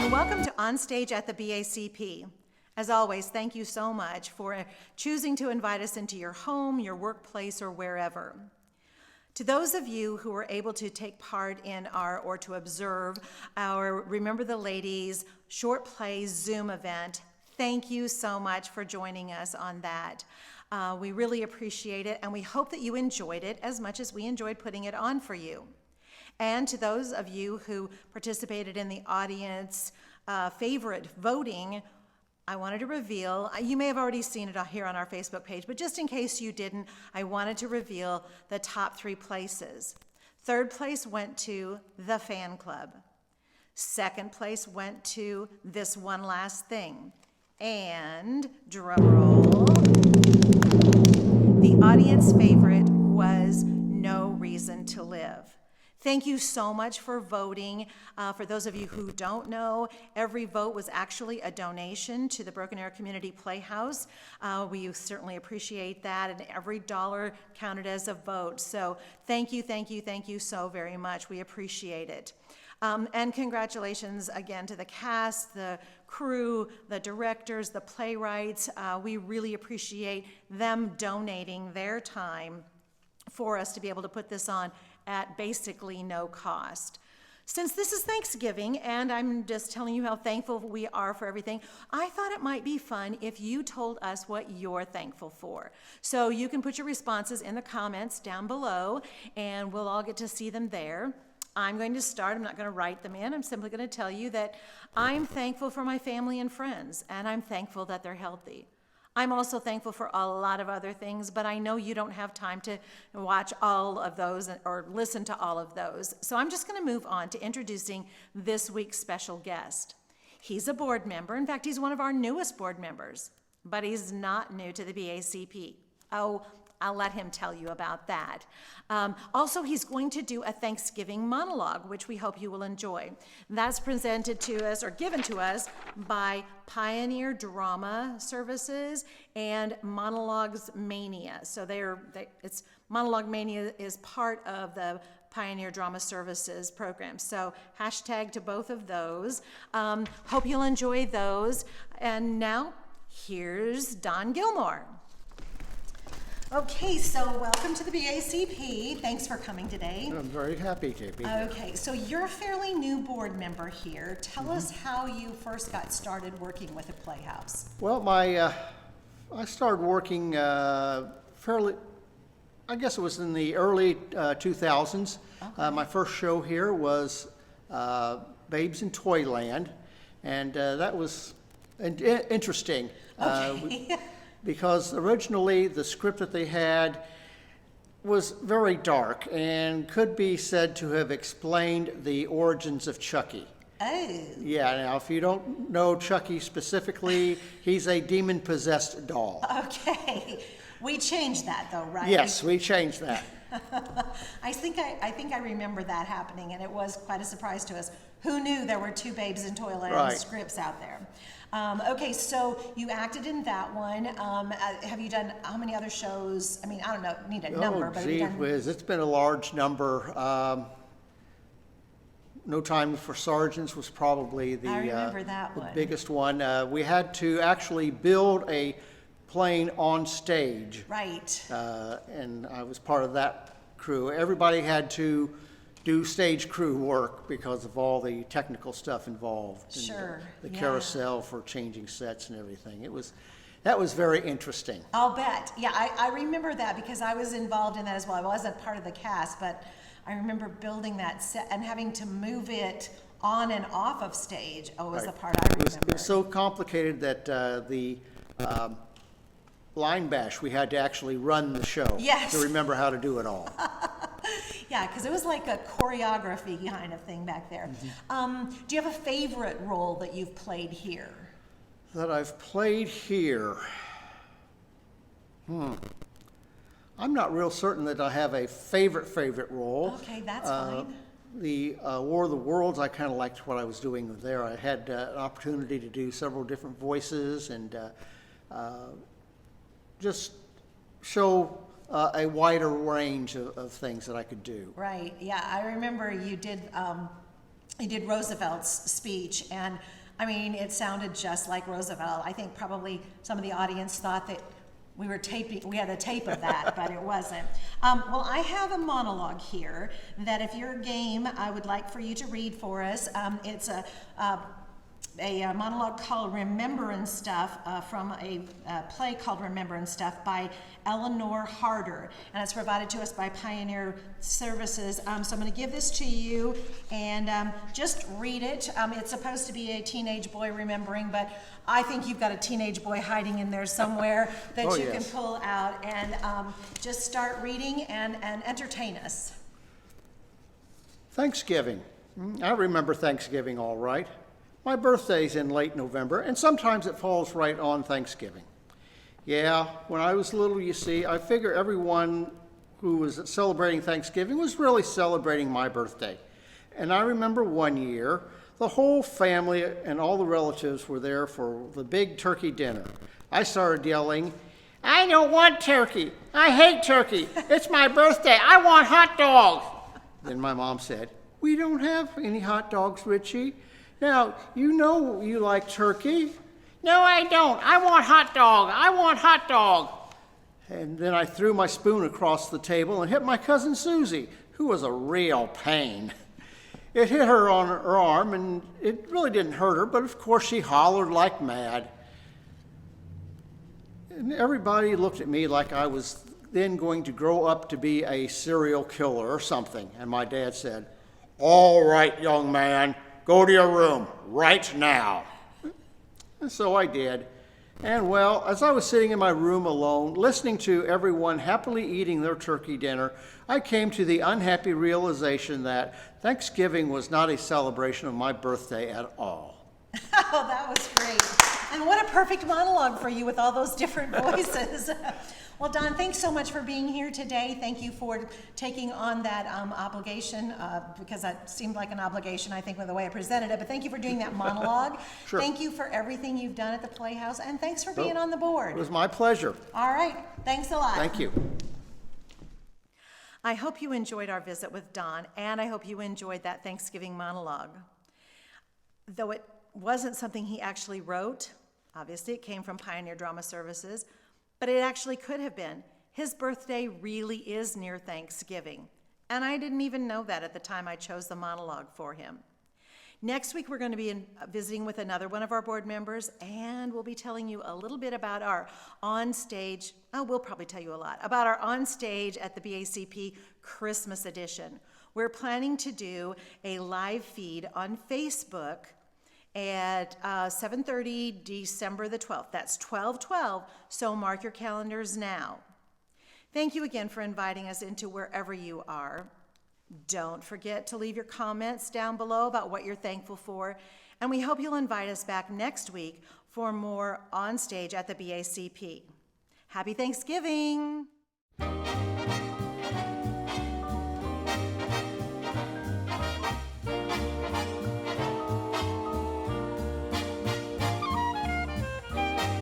and welcome to On Stage at the BACP. As always, thank you so much for choosing to invite us into your home, your workplace, or wherever. To those of you who were able to take part in or to observe our Remember the Ladies short play Zoom event, thank you so much for joining us on that. We really appreciate it, and we hope that you enjoyed it as much as we enjoyed putting it on for you. And to those of you who participated in the audience favorite voting, I wanted to reveal, you may have already seen it here on our Facebook page, but just in case you didn't, I wanted to reveal the top 3 places. Third place went to the fan club. Second place went to This One Last Thing. And, drum roll, the audience favorite was No Reason to Live. Thank you so much for voting. For those of you who don't know, every vote was actually a donation to the Broken Arrow Community Playhouse. We certainly appreciate that, and every dollar counted as a vote. So thank you so very much. We appreciate it. And congratulations again to the cast, the crew, the directors, the playwrights. We really appreciate them donating their time for us to be able to put this on at basically no cost. Since this is Thanksgiving, and I'm just telling you how thankful we are for everything, I thought it might be fun if you told us what you're thankful for. So you can put your responses in the comments down below, and we'll all get to see them there. I'm going to start. I'm not going to write them in. I'm simply going to tell you that I'm thankful for my family and friends, and I'm thankful that they're healthy. I'm also thankful for a lot of other things, but I know you don't have time to watch all of those or listen to all of those. So I'm just going to move on to introducing this week's special guest. He's a board member. In fact, he's one of our newest board members, but he's not new to the BACP. Oh, I'll let him tell you about that. Also, he's going to do a Thanksgiving monologue, which we hope you will enjoy. That's presented to us or given to us by Pioneer Drama Services and Monologues Mania. So it's Monologue Mania is part of the Pioneer Drama Services program. So hashtag to both of those. Hope you'll enjoy those. And now, here's Don Gilmore. Okay, so welcome to the BACP. Thanks for coming today. I'm very happy to be here. Okay, so you're a fairly new board member here. Tell us how you first got started working with the Playhouse. Well, I started working fairly, I guess it was in the early 2000s. Okay. My first show here was Babes in Toyland, and that was interesting. Okay. Because originally the script that they had was very dark and could be said to have explained the origins of Chucky. Oh. Yeah, now if you don't know Chucky specifically, he's a demon-possessed doll. Okay. We changed that though, right? Yes, we changed that. I think I remember that happening, and it was quite a surprise to us. Who knew there were 2 Babes in Toyland Right. scripts out there? Okay, so you acted in that one. Have you done how many other shows? I mean, I don't know, need a number, but have you done... It's been a large number. No Time for Sergeants was probably the, I remember that the one. biggest one. We had to actually build a plane on stage. Right. And I was part of that crew. Everybody had to do stage crew work because of all the technical stuff involved. Sure. And the yeah. carousel for changing sets and everything. That was very interesting. I'll bet. Yeah, I remember that because I was involved in that as well. I wasn't part of the cast, but I remember building that set and having to move it on and off of stage. Oh, was Right. the part I remember. It was so complicated that the line bash, we had to actually run the show Yes. to remember how to do it all. Yeah, because it was like a choreography kind of thing back there. Mm-hmm. Do you have a favorite role that you've played here? That I've played here. I'm not real certain that I have a favorite role. Okay, that's fine. The War of the Worlds, I kind of liked what I was doing there. I had an opportunity to do several different voices and just show a wider range of things that I could do. Right, yeah, I remember you did he did Roosevelt's speech, and I mean, it sounded just like Roosevelt. I think probably some of the audience thought that we had a tape of that, but it wasn't. Well, I have a monologue here that if you're game, I would like for you to read for us. It's a monologue called Remembering Stuff from a play called Remembering Stuff by Eleanor Harder, and it's provided to us by Pioneer Services. So I'm going to give this to you and just read it. It's supposed to be a teenage boy remembering, but I think you've got a teenage boy hiding in there somewhere that you can pull out, and just start reading and entertain us. Thanksgiving. I remember Thanksgiving all right. My birthday's in late November, and sometimes it falls right on Thanksgiving. Yeah, when I was little, you see, I figure everyone who was celebrating Thanksgiving was really celebrating my birthday. And I remember one year, the whole family and all the relatives were there for the big turkey dinner. I started yelling, "I don't want turkey. I hate turkey. It's my birthday. I want hot dogs." Then my mom said, "We don't have any hot dogs, Richie. Now, you know you like turkey." "No, I don't. I want hot dog. I want hot dog." And then I threw my spoon across the table and hit my cousin Susie, who was a real pain. It hit her on her arm, and it really didn't hurt her, but of course she hollered like mad. And everybody looked at me like I was then going to grow up to be a serial killer or something. And my dad said, "All right, young man, go to your room right now." And so I did. And well, as I was sitting in my room alone, listening to everyone happily eating their turkey dinner, I came to the unhappy realization that Thanksgiving was not a celebration of my birthday at all. Oh, that was great. And what a perfect monologue for you with all those different voices. Well, Don, thanks so much for being here today. Thank you for taking on that obligation, because that seemed like an obligation, I think, with the way I presented it. But thank you for doing that monologue. Sure. Thank you for everything you've done at the Playhouse, and thanks for being on the board. It was my pleasure. All right. Thanks a lot. Thank you. I hope you enjoyed our visit with Don, and I hope you enjoyed that Thanksgiving monologue. Though it wasn't something he actually wrote, obviously it came from Pioneer Drama Services, but it actually could have been. His birthday really is near Thanksgiving, and I didn't even know that at the time I chose the monologue for him. Next week, we're going to be visiting with another one of our board members, and we'll be telling you a little bit about our onstage, we'll probably tell you a lot, about our onstage at the BACP Christmas edition. We're planning to do a live feed on Facebook at 7:30 December the 12th. That's 12/12, so mark your calendars now. Thank you again for inviting us into wherever you are. Don't forget to leave your comments down below about what you're thankful for, and we hope you'll invite us back next week for more On Stage at the BACP. Happy Thanksgiving!